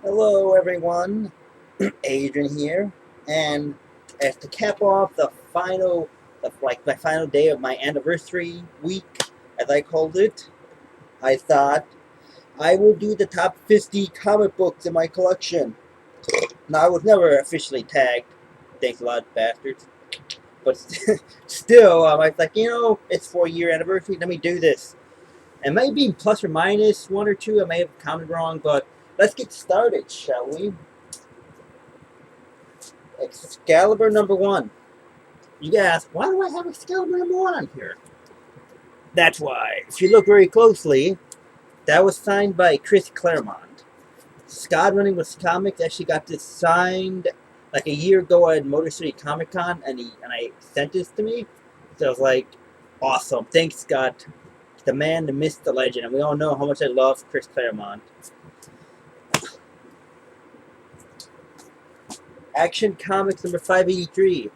Hello, everyone. Adrian here, and as to cap off my final day of my anniversary week, as I called it, I thought I will do the top 50 comic books in my collection. Now, I was never officially tagged. Thanks a lot, bastards. But still, I was like, it's 4-year anniversary. Let me do this. It might be plus or minus one or two. I may have counted wrong, but let's get started, shall we? Excalibur number one. You gotta ask, why do I have Excalibur number one on here? That's why. If you look very closely, that was signed by Chris Claremont. Scott Running with Comics actually got this signed like a year ago at Motor City Comic Con, and I sent this to me. So I was like, awesome. Thanks, Scott. The man, the myth, the legend. And we all know how much I love Chris Claremont. Action Comics number 583.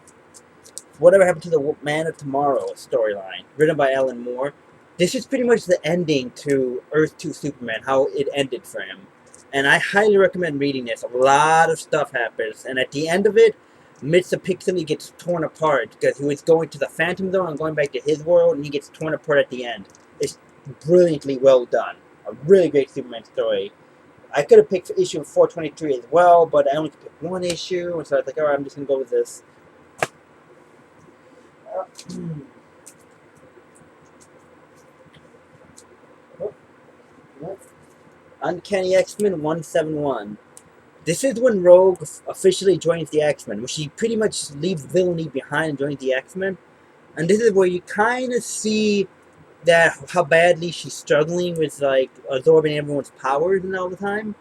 Whatever Happened to the Man of Tomorrow storyline, written by Alan Moore. This is pretty much the ending to Earth 2 Superman, how it ended for him. And I highly recommend reading this. A lot of stuff happens. And at the end of it, Mitsa Pixley gets torn apart because he was going to the Phantom Zone and going back to his world, and he gets torn apart at the end. It's brilliantly well done. A really great Superman story. I could have picked issue 423 as well, but I only could pick one issue, and so I was like, alright, I'm just going to go with this. Uncanny XMen 171. This is when Rogue officially joins the X-Men, where she pretty much leaves villainy behind and joins the X-Men. And this is where you kind of see that how badly she's struggling with like absorbing everyone's powers and all the time.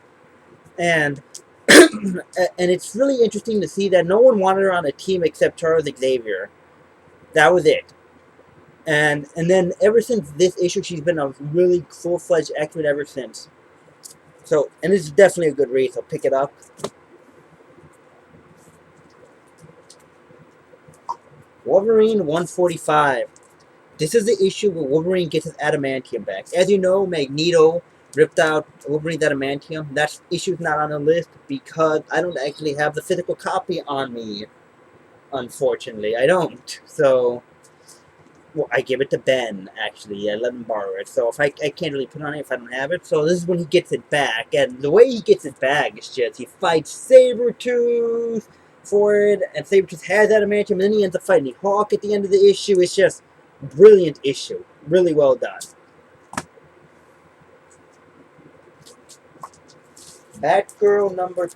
And and it's really interesting to see that no one wanted her on a team except Charles Xavier. That was it. And then ever since this issue, she's been a really full-fledged X-Men ever since. So, and it's definitely a good read, so pick it up. Wolverine 145. This is the issue where Wolverine gets his adamantium back. As you know, Magneto ripped out Wolverine's adamantium. That issue's not on the list because I don't actually have the physical copy on me. Unfortunately, I don't. So, well, I give it to Ben, actually. I let him borrow it. So if I can't really put on it if I don't have it. So this is when he gets it back. And the way he gets it back is just he fights Sabretooth for it. And Sabretooth has adamantium. And then he ends up fighting Hawk at the end of the issue. It's just a brilliant issue. Really well done. Batgirl number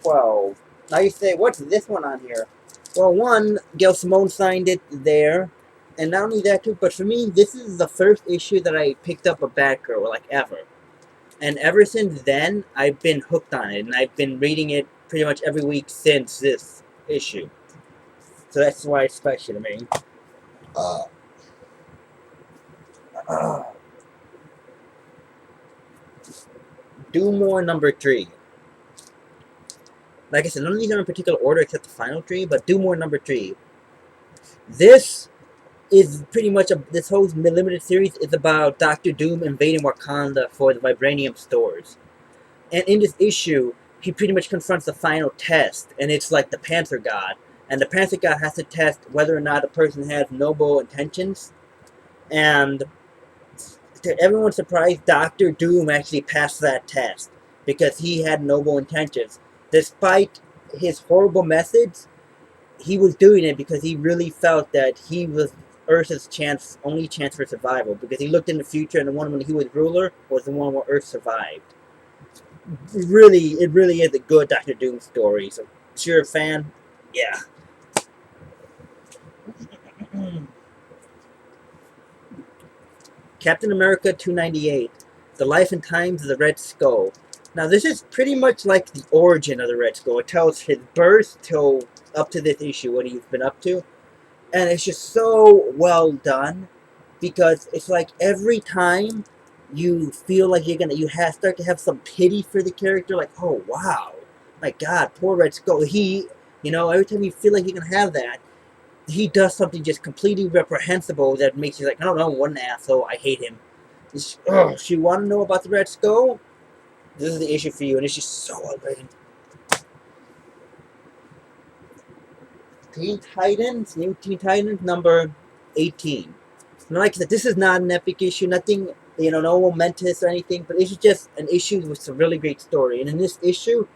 12. Now you say, what's this one on here? Well, one, Gail Simone signed it there. And not only that, too, but for me, this is the first issue that I picked up a Batgirl, like, ever. And ever since then, I've been hooked on it. And I've been reading it pretty much every week since this issue. So that's why it's special to me. Do More number 3. Like I said, none of these are in particular order except the final 3, but Do More number 3. This is pretty much this whole limited series is about Doctor Doom invading Wakanda for the vibranium stores. And in this issue, he pretty much confronts the final test, and it's like the Panther God. And the Panther God has to test whether or not a person has noble intentions. And to everyone's surprise, Doctor Doom actually passed that test because he had noble intentions. Despite his horrible methods, he was doing it because he really felt that he was Earth's only chance for survival, because he looked in the future and the one when he was ruler was the one where Earth survived. It really is a good Doctor Doom story. So, if you're a fan, yeah. Captain America 298, The Life and Times of the Red Skull. Now, this is pretty much like the origin of the Red Skull. It tells his birth till up to this issue, what he's been up to. And it's just so well done, because it's like every time you feel like you start to have some pity for the character, like, oh wow, my God, poor Red Skull. Every time you feel like you can have that, he does something just completely reprehensible that makes you like, I don't know, what an asshole, I hate him. You want to know about the Red Skull? This is the issue for you, and it's just so well written. Teen Titans, New Teen Titans, number 18. And like I said, this is not an epic issue, nothing, no momentous or anything, but it's just an issue with some really great story. And in this issue,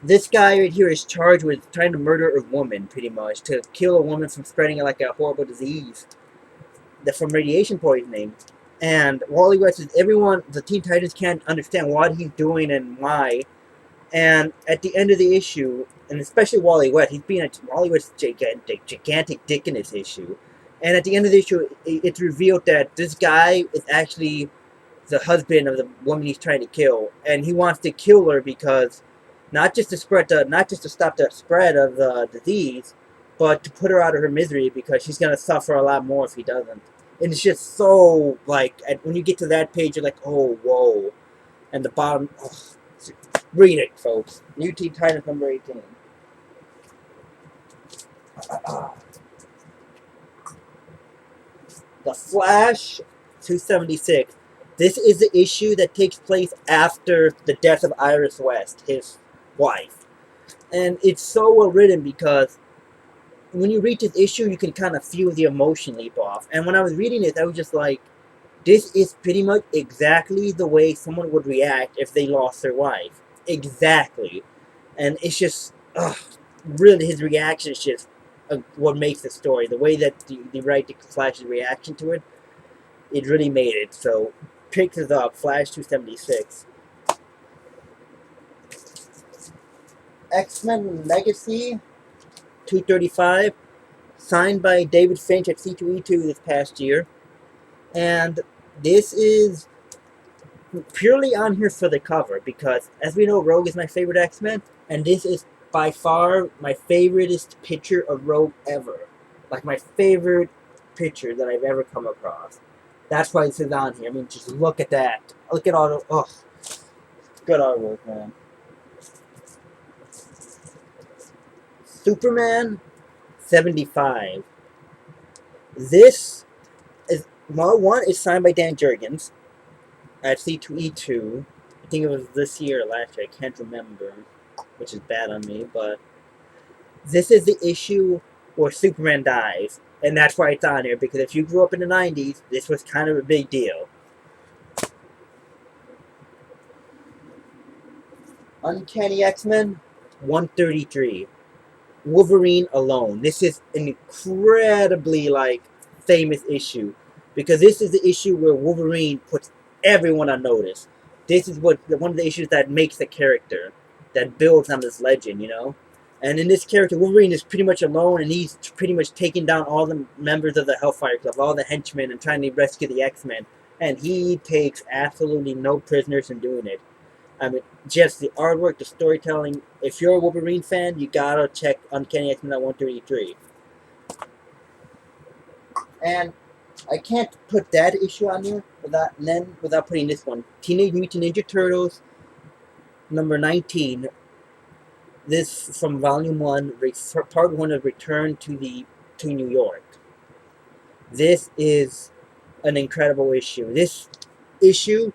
this guy right here is charged with trying to murder a woman, pretty much, to kill a woman from spreading like a horrible disease from radiation poisoning. And Wally West says everyone, the Teen Titans can't understand what he's doing and why. And at the end of the issue, and especially Wally West, Wally West's gigantic dick in this issue. And at the end of the issue, it's revealed that this guy is actually the husband of the woman he's trying to kill, and he wants to kill her because not just to stop the spread of the disease, but to put her out of her misery because she's gonna suffer a lot more if he doesn't. And it's just so like when you get to that page, you're like, oh whoa, and the bottom. Oh, read it, folks. New Teen Titans number 18. The Flash 276. This is the issue that takes place after the death of Iris West, his wife. And it's so well written because when you read this issue, you can kind of feel the emotion leap off. And when I was reading it, I was just like, this is pretty much exactly the way someone would react if they lost their wife. Exactly. And it's just, really, his reaction is just what makes the story. The way that the writer Flash's reaction to it, it really made it. So, picks it up, Flash 276. X-Men Legacy 235, signed by David Finch at C2E2 this past year. And this is purely on here for the cover because, as we know, Rogue is my favorite X-Men, and this is by far my favoriteest picture of Rogue ever. Like, my favorite picture that I've ever come across. That's why this is on here. I mean, just look at that. Look at all the... good artwork, man. Superman 75. This is... Model 1 is signed by Dan Jurgens at C2E2. I think it was this year or last year. I can't remember, which is bad on me, but this is the issue where Superman dies, and that's why it's on here, because if you grew up in the 90s, this was kind of a big deal. Uncanny XMen 133. Wolverine Alone. This is an incredibly, famous issue, because this is the issue where Wolverine puts everyone on notice. This is one of the issues that makes the character, that builds on this legend, And in this character, Wolverine is pretty much alone, and he's pretty much taking down all the members of the Hellfire Club, all the henchmen, and trying to rescue the X-Men. And he takes absolutely no prisoners in doing it. I mean, just the artwork, the storytelling. If you're a Wolverine fan, you gotta check Uncanny X-Men at 133. And I can't put that issue on here without putting this one. Teenage Mutant Ninja Turtles, number 19. This from Volume 1, Part 1 of Return to New York. This is an incredible issue. This issue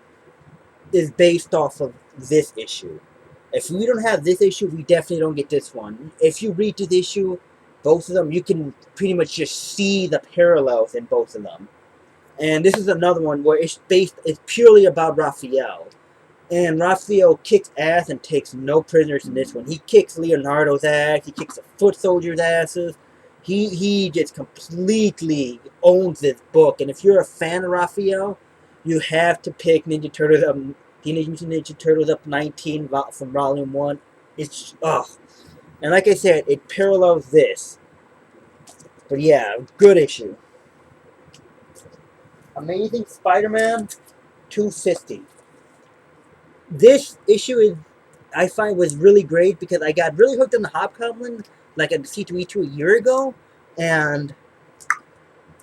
is based off of this issue. If we don't have this issue, we definitely don't get this one. If you read this issue, both of them, you can pretty much just see the parallels in both of them. And this is another one where it's purely about Raphael. And Raphael kicks ass and takes no prisoners in this one. He kicks Leonardo's ass. He kicks the foot soldiers' asses. He just completely owns this book. And if you're a fan of Raphael, you have to pick Teenage Mutant Ninja Turtles Up 19 from Volume 1. It's, And like I said, it parallels this. But yeah, good issue. Amazing Spider-Man 250. This issue I find was really great because I got really hooked on the Hobgoblin like at C2E2 a year ago, and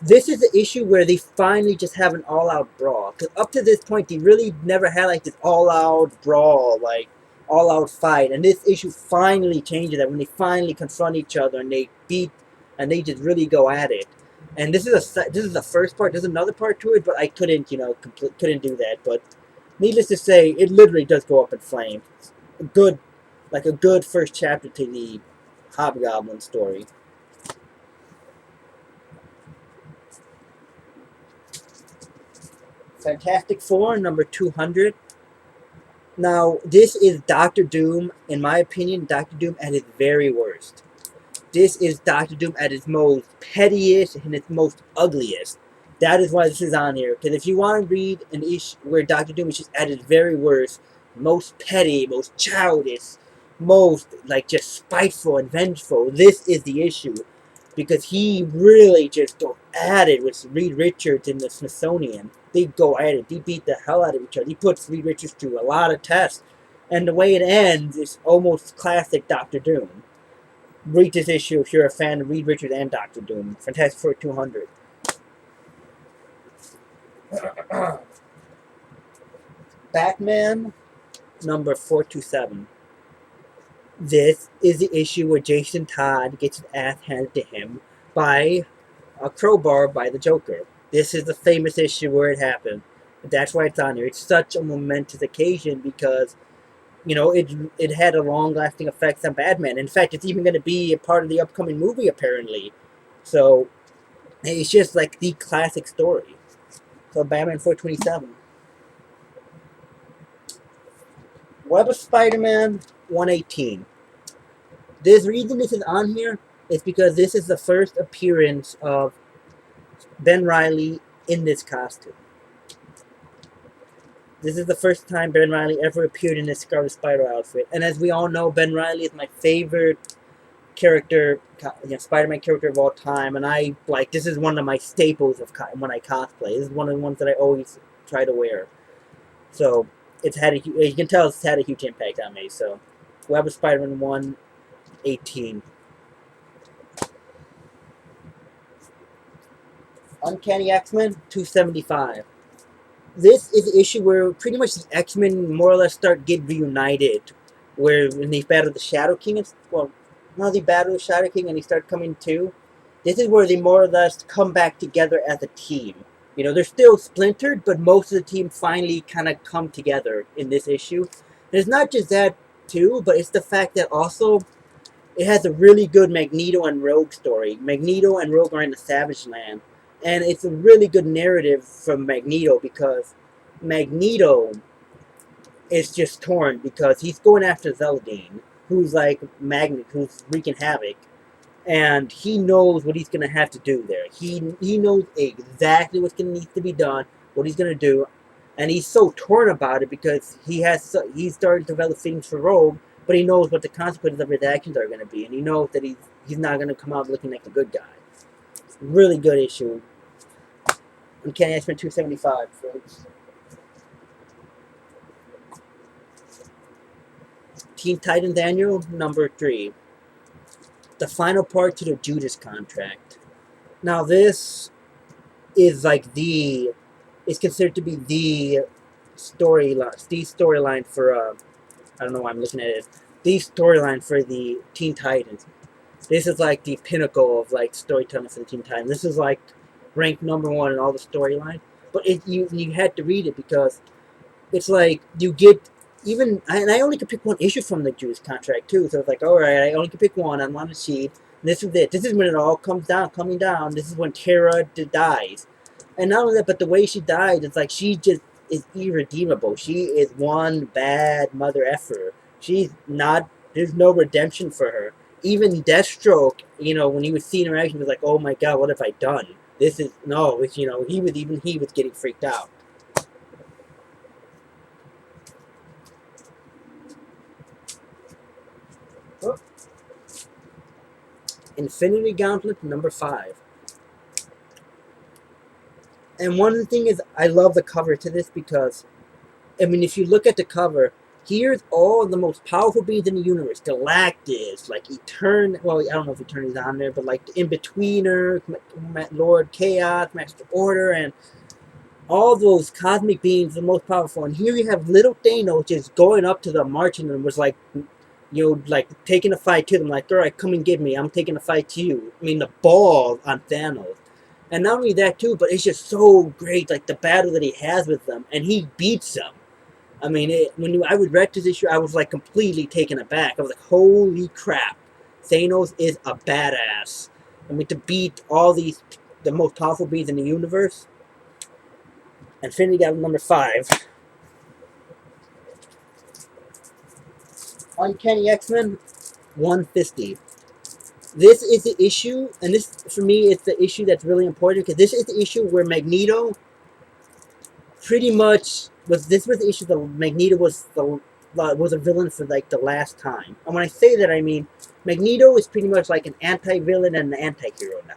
this is the issue where they finally just have an all-out brawl. Because up to this point, they really never had this all-out brawl, all-out fight. And this issue finally changes that when they finally confront each other and they beat, and they just really go at it. And this is the first part. There's another part to it, but I couldn't, couldn't do that. But Needless to say, it literally does go up in flames. A good, like a good first chapter to the Hobgoblin story. Fantastic Four, number 200. Now, this is Doctor Doom, in my opinion, Doctor Doom at his very worst. This is Doctor Doom at his most pettiest and its most ugliest. That is why this is on here. Because if you want to read an issue where Doctor Doom is just at his very worst, most petty, most childish, most like just spiteful and vengeful, this is the issue. Because he really just go at it with Reed Richards in the Smithsonian. They go at it. They beat the hell out of each other. He puts Reed Richards through a lot of tests. And the way it ends is almost classic Doctor Doom. Read this issue if you're a fan of Reed Richards and Doctor Doom. Fantastic Four 200. Batman, number 427. This is the issue where Jason Todd gets his ass handed to him by a crowbar by the Joker. This is the famous issue where it happened. That's why it's on here. It's such a momentous occasion because, you know, it had a long-lasting effect on Batman. In fact, it's even going to be a part of the upcoming movie, apparently. So, it's just like the classic story. So, Batman 427. Web of Spider-Man 118. The reason this is on here is because this is the first appearance of Ben Reilly in this costume. This is the first time Ben Reilly ever appeared in this Scarlet Spider outfit. And as we all know, Ben Reilly is my favorite character, Spider-Man character of all time. And this is one of my staples of when I cosplay. This is one of the ones that I always try to wear. So, it's had you can tell it's had a huge impact on me. So, Web of Spider-Man 118. Uncanny XMen 275. This is the issue where pretty much the X-Men more or less get reunited. Where when they battle the Shadow King, they battle the Shadow King and they start coming to. This is where they more or less come back together as a team. You know, they're still splintered, but most of the team finally kind of come together in this issue. And it's not just that, too, but it's the fact that also it has a really good Magneto and Rogue story. Magneto and Rogue are in the Savage Land. And it's a really good narrative from Magneto because Magneto is just torn because he's going after Zeldine, who's like Magnet, who's wreaking havoc. And he knows what he's going to have to do there. He knows exactly what's going to need to be done, what he's going to do. And he's so torn about it because he's started to develop things for Rogue, but he knows what the consequences of his actions are going to be. And he knows that he's not going to come out looking like a good guy. It's a really good issue. Uncanny X-Men 275, folks. Teen Titans Annual, number 3. The final part to the Judas contract. Now this is like it's considered to be the storyline for I don't know why I'm looking at it. The storyline for the Teen Titans. This is like the pinnacle of like storytelling for the Teen Titans. This is like ranked number 1 in all the storyline. But you had to read it because it's like you get and I only could pick one issue from the Judas contract too. So it's like, all right, I only could pick one. I'm on the sheet. And this is it. This is when it all coming down. This is when Tara dies. And not only that, but the way she died, it's like she just is irredeemable. She is one bad mother effer. There's no redemption for her. Even Deathstroke, when he was seeing her action, was like, oh my god, what have I done? He was getting freaked out. Infinity Gauntlet number 5. And one thing is, I love the cover to this because, if you look at the cover, here's all the most powerful beings in the universe. Galactus, like well, I don't know if Eternity's on there, but like the In-Betweener, Lord Chaos, Master Order, and all those cosmic beings, the most powerful. And here you have little Thanos just going up to them, marching them, was like, taking a fight to them, like, all right, come and get me. I'm taking a fight to you. The ball on Thanos. And not only that, too, but it's just so great, like, the battle that he has with them. And he beats them. I mean, I would read this issue, I was like completely taken aback. I was like, holy crap, Thanos is a badass. I mean, to beat all the most powerful beings in the universe. Infinity Gauntlet number 5. Uncanny XMen 150. This is the issue, and this, for me, is the issue that's really important, because this is the issue where Magneto pretty much this was the issue that Magneto was a villain for like the last time. And when I say that, I mean Magneto is pretty much like an anti-villain and an anti-hero now.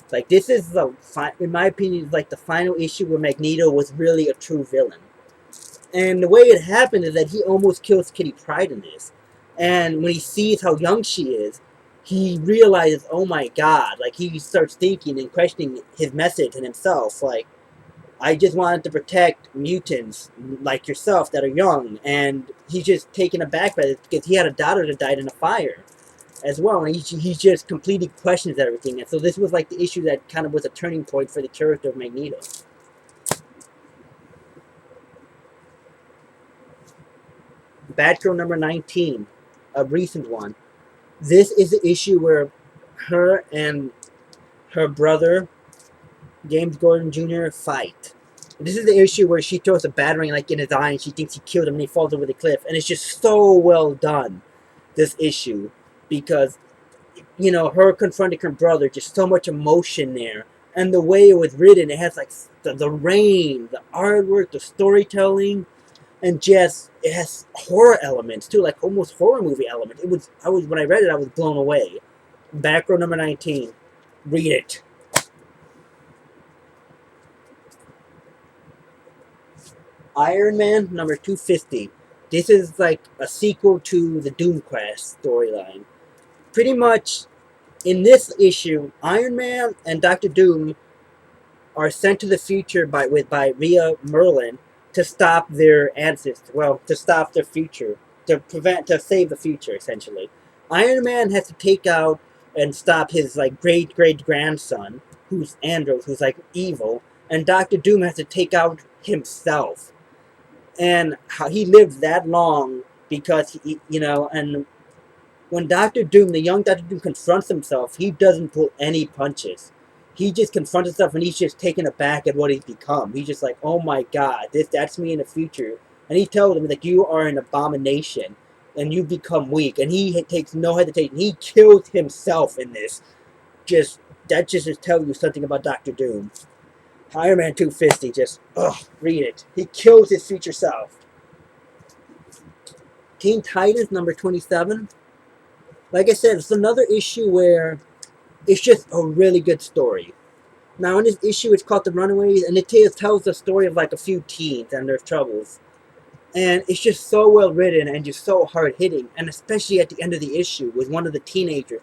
Like, this is in my opinion, like the final issue where Magneto was really a true villain. And the way it happened is that he almost kills Kitty Pryde in this. And when he sees how young she is, he realizes, oh my god, like he starts thinking and questioning his message and himself, like, I just wanted to protect mutants like yourself that are young, and he's just taken aback by it because he had a daughter that died in a fire as well, and he just completely questions everything. And so this was like the issue that kind of was a turning point for the character of Magneto. Batgirl number 19, a recent one. This is the issue where her and her brother James Gordon Jr. fight. This is the issue where she throws a battering like in his eye and she thinks he killed him and he falls over the cliff. And it's just so well done, this issue, because, you know, her confronting her brother, just so much emotion there. And the way it was written, it has like the rain, the artwork, the storytelling, and just, it has horror elements too, like almost horror movie elements. When I read it, I was blown away. Batgirl number 19. Read it. Iron Man number 250. This is like a sequel to the Doom Quest storyline. Pretty much, in this issue, Iron Man and Dr. Doom are sent to the future by Rhea Merlin to stop their ancestors. Well, to stop their future, to save the future, essentially. Iron Man has to take out and stop his like great grandson, who's Andros, who's like evil, and Dr. Doom has to take out himself. And how he lived that long because he, you know, and when Dr. Doom, the young Dr. Doom, confronts himself, he doesn't pull any punches. He just confronts himself and he's just taken aback at what he's become. He's just like, oh my god, that's me in the future. And he tells him, like, you are an abomination and you become weak. And he takes no hesitation. He kills himself in this. That just tells you something about Dr. Doom. Iron Man 250, read it. He kills his future self. Teen Titans number 27. Like I said, it's another issue where it's just a really good story. Now, in this issue, it's called The Runaways, and it tells the story of like a few teens and their troubles. And it's just so well written and just so hard hitting. And especially at the end of the issue with one of the teenagers,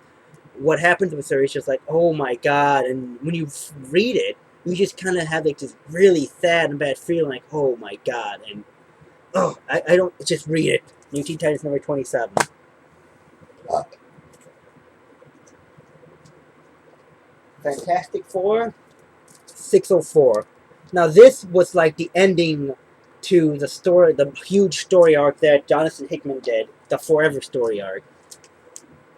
what happens with her is just like, oh my god. And when you read it, you just kind of have like this really sad and bad feeling, like, oh my god. And I don't, just read it. New Teen Titans number 27. Fantastic Four 604. Now this was like the ending to the story, the huge story arc that Jonathan Hickman did, the Forever story arc.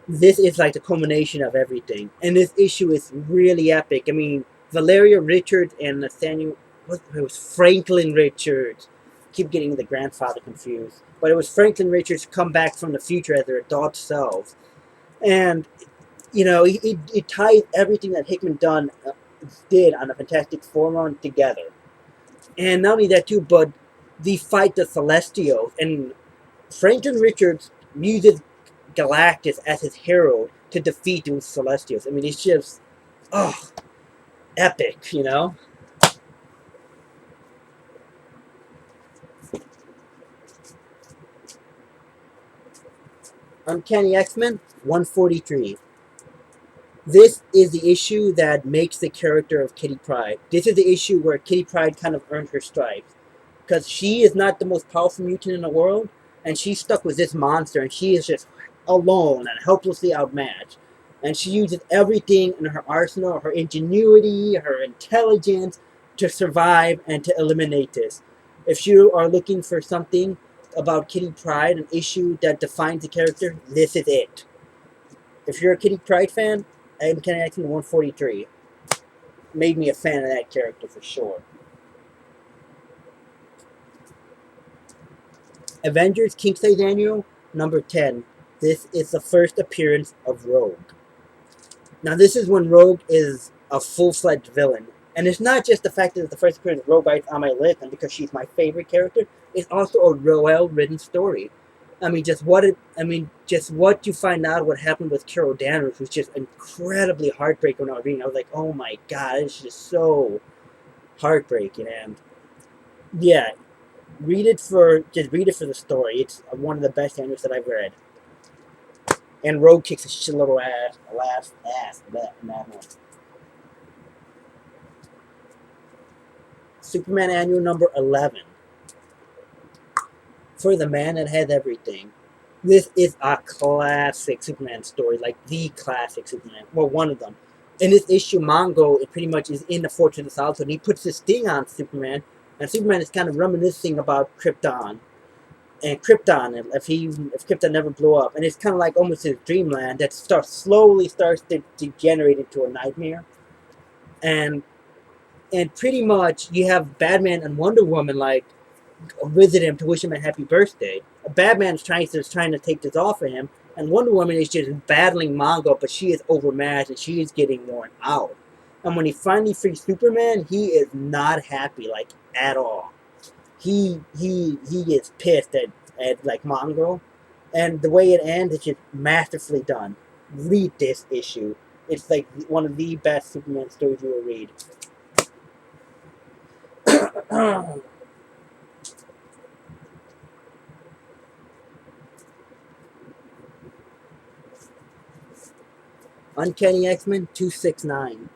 This is like the culmination of everything, and this issue is really epic. I mean, Valeria Richards and Nathaniel, it was Franklin Richards. Keep getting the grandfather confused, but it was Franklin Richards come back from the future as their adult selves, and you know, it ties everything that Hickman did on the Fantastic Four run together. And not only that too, but they fight the Celestials, and Franklin Richards uses Galactus as his hero to defeat those Celestials. I mean, it's just, epic, you know? Uncanny XMen 143. This is the issue that makes the character of Kitty Pryde. This is the issue where Kitty Pryde kind of earned her stripes. Because she is not the most powerful mutant in the world, and she's stuck with this monster, and she is just alone and helplessly outmatched. And she uses everything in her arsenal, her ingenuity, her intelligence, to survive and to eliminate this. If you are looking for something about Kitty Pryde, an issue that defines the character, this is it. If you're a Kitty Pryde fan, Uncanny X-Men 143 made me a fan of that character for sure. Avengers King Size Annual number 10. This is the first appearance of Rogue. Now this is when Rogue is a full-fledged villain. And it's not just the fact that it's the first appearance of Rogue on my list and because she's my favorite character. It's also a well-written story. Just what you find out what happened with Carol Danvers was just incredibly heartbreaking when I was reading. I was like, oh my god, it's just so heartbreaking. And yeah, read it for the story. It's one of the best annuals that I've read. And Rogue kicks a shitload of ass in that one. Superman Annual number 11. For the man that has everything. This is a classic Superman story, like the classic Superman. Well, one of them. In this issue, Mongo, it pretty much is in the Fortress of the Solitude, and he puts this sting on Superman, and Superman is kind of reminiscing about Krypton. And Krypton, if Krypton never blew up, and it's kind of like almost his dreamland that slowly starts to degenerate into a nightmare. And pretty much you have Batman and Wonder Woman like visit him to wish him a happy birthday. Batman is trying to take this off of him, and Wonder Woman is just battling Mongo, but she is overmatched and she is getting worn out. And when he finally frees Superman, he is not happy, like, at all. He is pissed at like Mongo, and the way it ends is just masterfully done. Read this issue. It's like one of the best Superman stories you will read. Uncanny X-Men 269.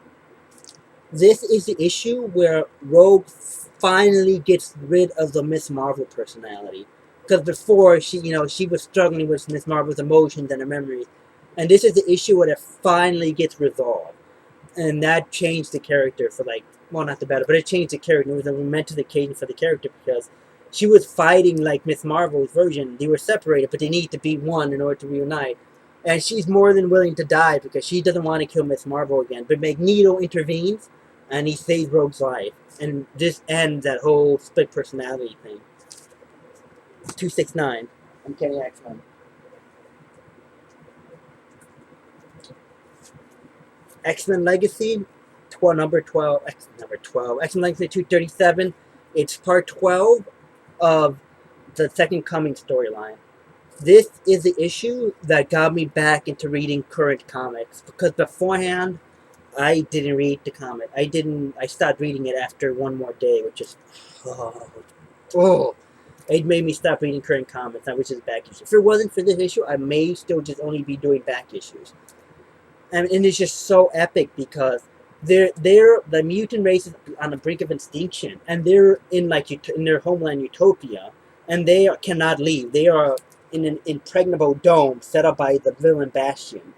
This is the issue where Rogue finally gets rid of the Miss Marvel personality. Because before, she was struggling with Miss Marvel's emotions and her memories. And this is the issue where it finally gets resolved. And that changed the character for not the better, but it changed the character. It was a momentous occasion for the character because she was fighting like Miss Marvel's version. They were separated, but they need to be one in order to reunite. And she's more than willing to die because she doesn't want to kill Miss Marvel again. But Magneto intervenes, and he saves Rogue's life. And this ends that whole split personality thing. 269. Uncanny X-Men. X-Men Legacy, number 12. X-Men Legacy 237. It's part 12 of the Second Coming storyline. This is the issue that got me back into reading current comics, because beforehand I didn't read the comic. I stopped reading it after one more day, which is it made me stop reading current comics, which is back issues. If it wasn't for this issue, I may still just only be doing back issues. And it's just so epic because the mutant race is on the brink of extinction, and they're in their homeland Utopia, and they cannot leave. They are in an impregnable dome set up by the villain Bastion.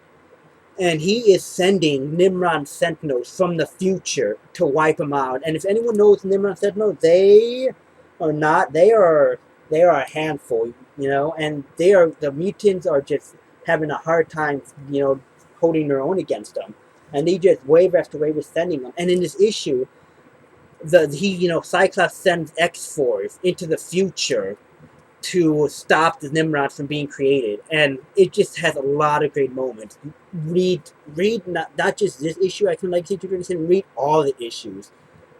And he is sending Nimrod Sentinels from the future to wipe them out. And if anyone knows Nimrod Sentinels, they are a handful, and the mutants are just having a hard time, holding their own against them. And they just wave after wave is sending them. And in this issue, Cyclops sends X-Force into the future to stop the Nimrod from being created, and it just has a lot of great moments. Read not just this issue. I can read all the issues.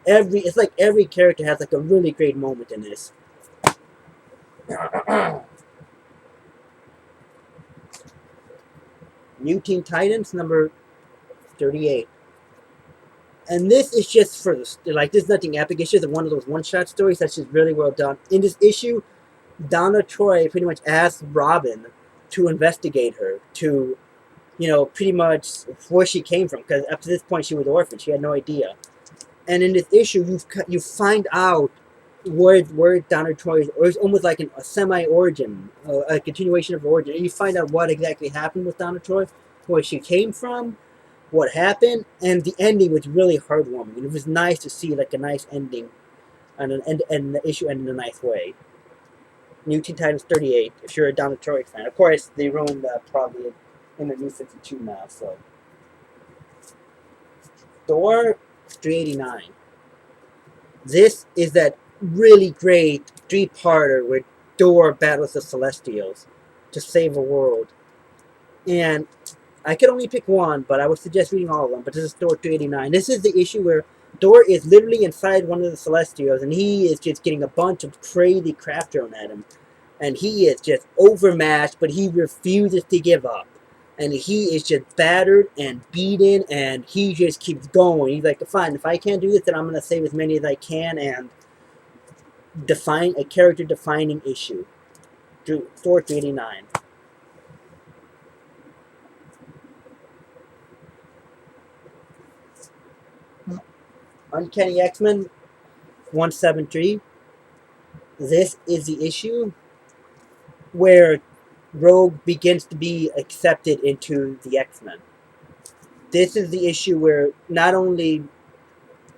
It's like every character has a really great moment in this. New Teen Titans number 38. And this is just for this is nothing epic. It's just one of those one-shot stories that's just really well done. In this issue, Donna Troy pretty much asked Robin to investigate her, to, pretty much where she came from, because up to this point she was an orphan. She had no idea. And in this issue, you find out where Donna Troy is, or it's almost like a semi-origin, a continuation of origin. And you find out what exactly happened with Donna Troy, where she came from, what happened, and the ending was really heartwarming. And it was nice to see a nice ending, and the issue ended in a nice way. New Teen Titans 38, if you're a Down Detroit fan. Of course, they ruined that probably in the New 52 now, so. Thor 389. This is that really great three-parter where Thor battles the Celestials to save the world. And I could only pick one, but I would suggest reading all of them. But this is Thor 389. This is the issue where Thor is literally inside one of the Celestials, and he is just getting a bunch of crazy crap thrown at him. And he is just overmatched, but he refuses to give up. And he is just battered and beaten, and he just keeps going. He's like, fine, if I can't do this, then I'm going to save as many as I can and define a character-defining issue. Thor 389. Uncanny XMen 173. This is the issue where Rogue begins to be accepted into the X-Men. This is the issue where not only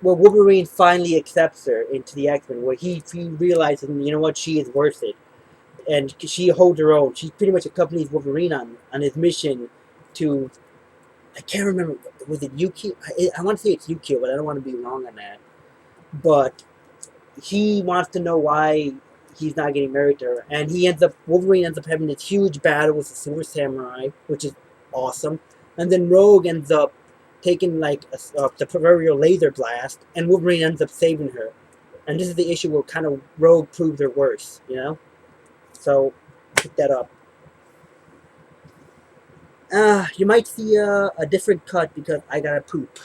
Wolverine finally accepts her into the X-Men, where he realizes, you know what, she is worth it. And she holds her own. She pretty much accompanies Wolverine on his mission to, I can't remember, was it Yukio? I want to say it's Yukio, but I don't want to be wrong on that. But he wants to know why he's not getting married to her. And Wolverine ends up having this huge battle with the Silver Samurai, which is awesome. And then Rogue ends up taking like the proverbial laser blast, and Wolverine ends up saving her. And this is the issue where kind of Rogue proves her worse, you know? So, pick that up. You might see a different cut because I gotta poop.